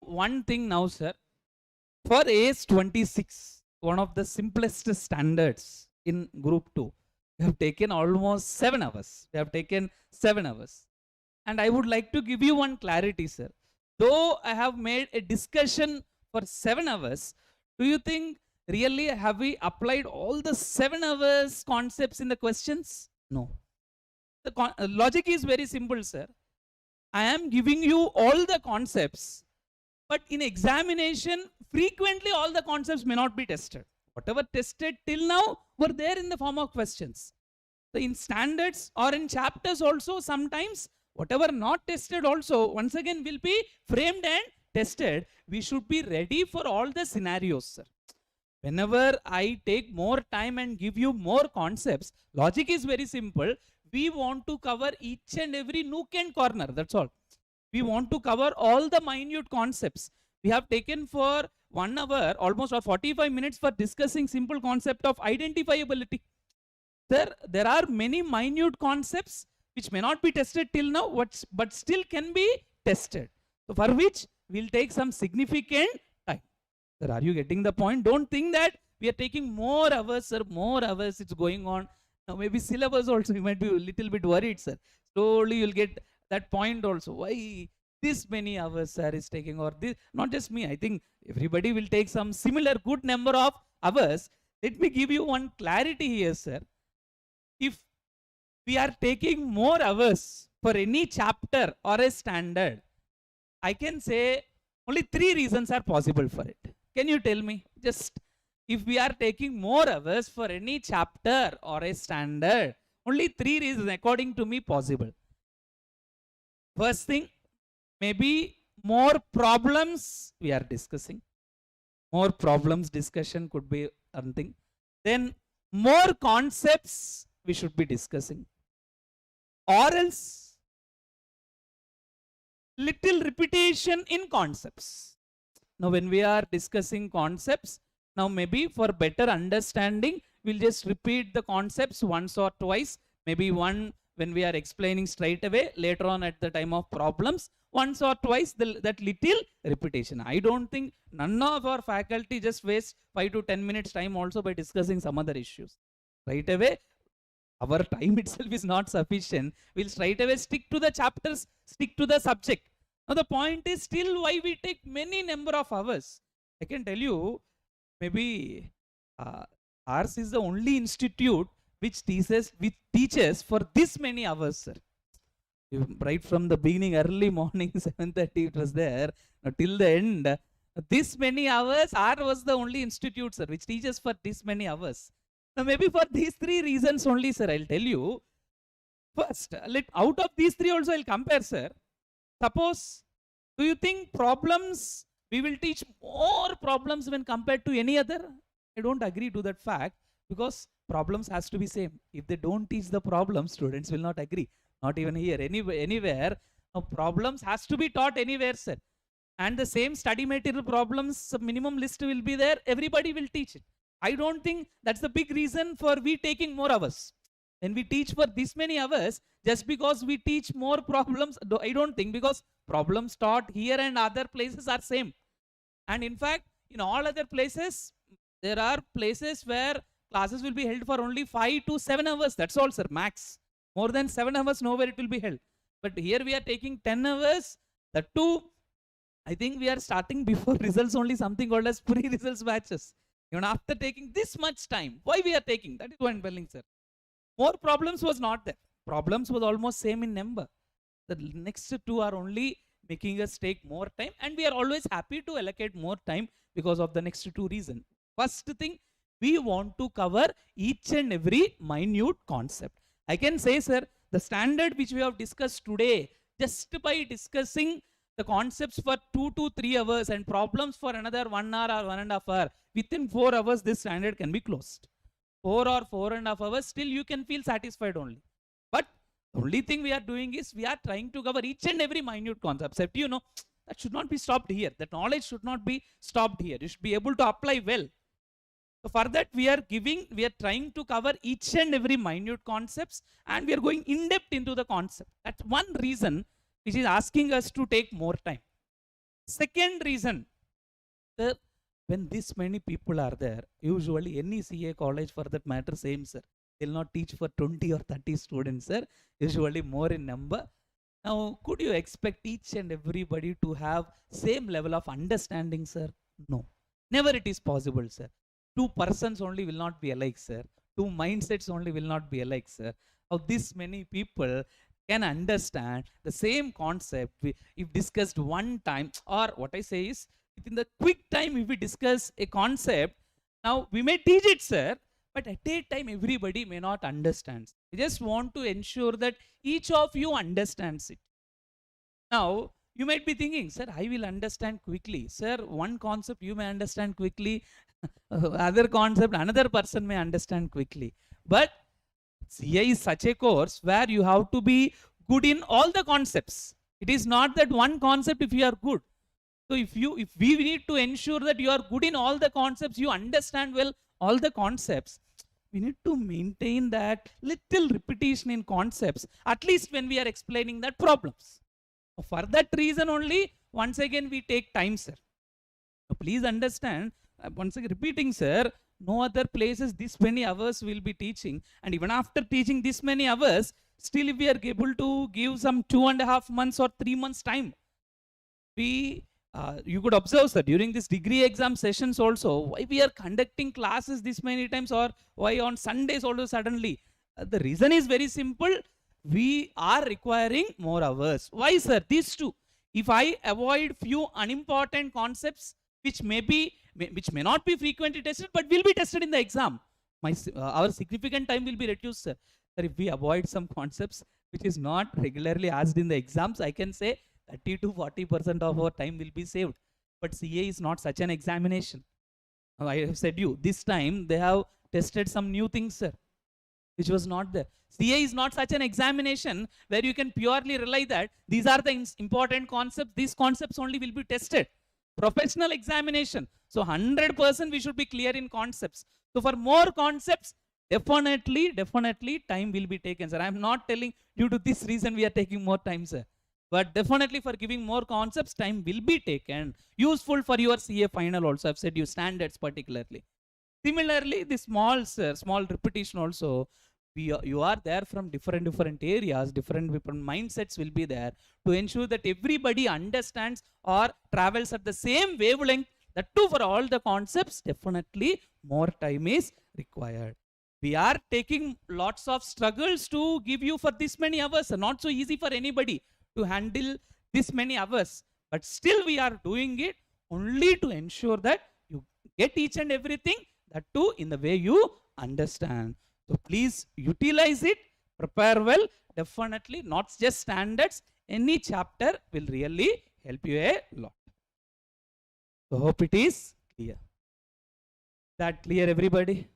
one thing now, sir. For AS 26, one of the simplest standards in group 2, we have taken almost 7 hours. We have taken 7 hours. And I would like to give you one clarity, sir. Though I have made a discussion for 7 hours, do you think really have we applied all the 7 hours concepts in the questions? No. The logic is very simple, sir. I am giving you all the concepts, but in examination, frequently all the concepts may not be tested. Whatever tested till now were there in the form of questions. So in standards or in chapters also, sometimes whatever not tested also once again will be framed and tested. We should be ready for all the scenarios, sir. Whenever I take more time and give you more concepts, logic is very simple. We want to cover each and every nook and corner. That's all. We want to cover all the minute concepts. We have taken for 1 hour, almost or 45 minutes for discussing simple concept of identifiability. There are many minute concepts which may not be tested till now, but still can be tested. So for which we'll take some significant time. Sir, are you getting the point? Don't think that we are taking more hours, sir, more hours it's going on. Now maybe syllabus also, you might be a little bit worried, sir. Slowly you'll get that point also. Why this many hours, sir, is taking, or this, not just me, I think everybody will take some similar good number of hours. Let me give you one clarity here, sir. If we are taking more hours for any chapter or a standard, I can say only 3 reasons are possible for it. Can you tell me? Just if we are taking more hours for any chapter or a standard, only 3 reasons according to me possible. First thing, maybe more problems we are discussing. More problems discussion could be one thing. Then more concepts we should be discussing. Or else little repetition in concepts. Now when we are discussing concepts, now maybe for better understanding, we'll just repeat the concepts once or twice. Maybe one when we are explaining straight away, later on at the time of problems, once or twice that little repetition. I don't think none of our faculty just waste 5 to 10 minutes time also by discussing some other issues. Right away, our time itself is not sufficient. We'll straight away stick to the chapters, stick to the subject. Now the point is still why we take many number of hours. I can tell you, maybe ours is the only institute which teaches for this many hours, sir. Right from the beginning, early morning, 7:30 it was there, till the end, this many hours, ours was the only institute, sir, which teaches for this many hours. Now maybe for these 3 reasons only, sir, I'll tell you. First, out of these 3 also I'll compare, sir. Suppose, do you think problems, we will teach more problems when compared to any other? I don't agree to that fact, because problems has to be same. If they don't teach the problems, students will not agree. Not even here, anywhere. Now problems has to be taught anywhere, sir. And the same study material problems, minimum list will be there. Everybody will teach it. I don't think that's the big reason for we taking more hours. When we teach for this many hours, just because we teach more problems, I don't think, because problems taught here and other places are same. And in fact, in all other places, there are places where classes will be held for only 5 to 7 hours. That's all, sir, max. More than 7 hours, nowhere it will be held. But here we are taking 10 hours. That too, I think we are starting before results only, something called as pre-results batches. Even after taking this much time, why we are taking? That is what I'm telling, sir. More problems was not there. Problems was almost same in number. The next 2 are only making us take more time, and we are always happy to allocate more time because of the next 2 reasons. First thing, we want to cover each and every minute concept. I can say, sir, the standard which we have discussed today, just by discussing the concepts for 2 to 3 hours and problems for another 1 hour or 1.5 hours, within 4 hours, this standard can be closed. 4 or 4.5 hours, still you can feel satisfied only. But the only thing we are doing is we are trying to cover each and every minute concept. You know, that should not be stopped here. That knowledge should not be stopped here. You should be able to apply well. So for that we are trying to cover each and every minute concepts, and we are going in depth into the concept. That's one reason which is asking us to take more time. Second reason, sir, when this many people are there, usually any CA college for that matter, same sir, they'll not teach for 20 or 30 students, sir, usually more in number. Now, could you expect each and everybody to have same level of understanding, sir? No, never it is possible, sir. Two persons only will not be alike, sir. Two mindsets only will not be alike, sir. How this many people can understand the same concept if discussed one time, or what I say is, within the quick time if we discuss a concept, now we may teach it, sir, but at a time everybody may not understand. We just want to ensure that each of you understands it. Now, you might be thinking, sir, I will understand quickly. Sir, one concept you may understand quickly, other concept another person may understand quickly. But CA is such a course where you have to be good in all the concepts. It is not that one concept if you are good. So if we need to ensure that you are good in all the concepts, you understand well all the concepts, we need to maintain that little repetition in concepts, at least when we are explaining that problems. For that reason only, once again we take time, sir. Now, please understand, once again repeating, sir, no other places this many hours will be teaching, and even after teaching this many hours, still if we are able to give some 2.5 months or 3 months time, you could observe, sir, during this degree exam sessions also, why we are conducting classes this many times, or why on Sundays also suddenly. The reason is very simple. We are requiring more hours. Why, sir? These two. If I avoid few unimportant concepts, which which may not be frequently tested, but will be tested in the exam, our significant time will be reduced, sir. Sir, if we avoid some concepts which is not regularly asked in the exams, I can say 30 to 40% of our time will be saved. But CA is not such an examination. I have said you, this time they have tested some new things, sir, which was not there. CA is not such an examination where you can purely rely that these are the important concepts, these concepts only will be tested. Professional examination. So 100% we should be clear in concepts. So for more concepts, definitely time will be taken, sir. I am not telling due to this reason we are taking more time, sir. But definitely for giving more concepts, time will be taken. Useful for your CA final also. I've said you standards particularly. Similarly, the small repetition also, you are there from different areas, different mindsets will be there to ensure that everybody understands or travels at the same wavelength. That too for all the concepts, definitely more time is required. We are taking lots of struggles to give you for this many hours. Not so easy for anybody to handle this many hours. But still we are doing it only to ensure that you get each and everything, that too in the way you understand. So please utilize it, prepare well, definitely not just standards, any chapter will really help you a lot. So hope it is clear. That clear everybody?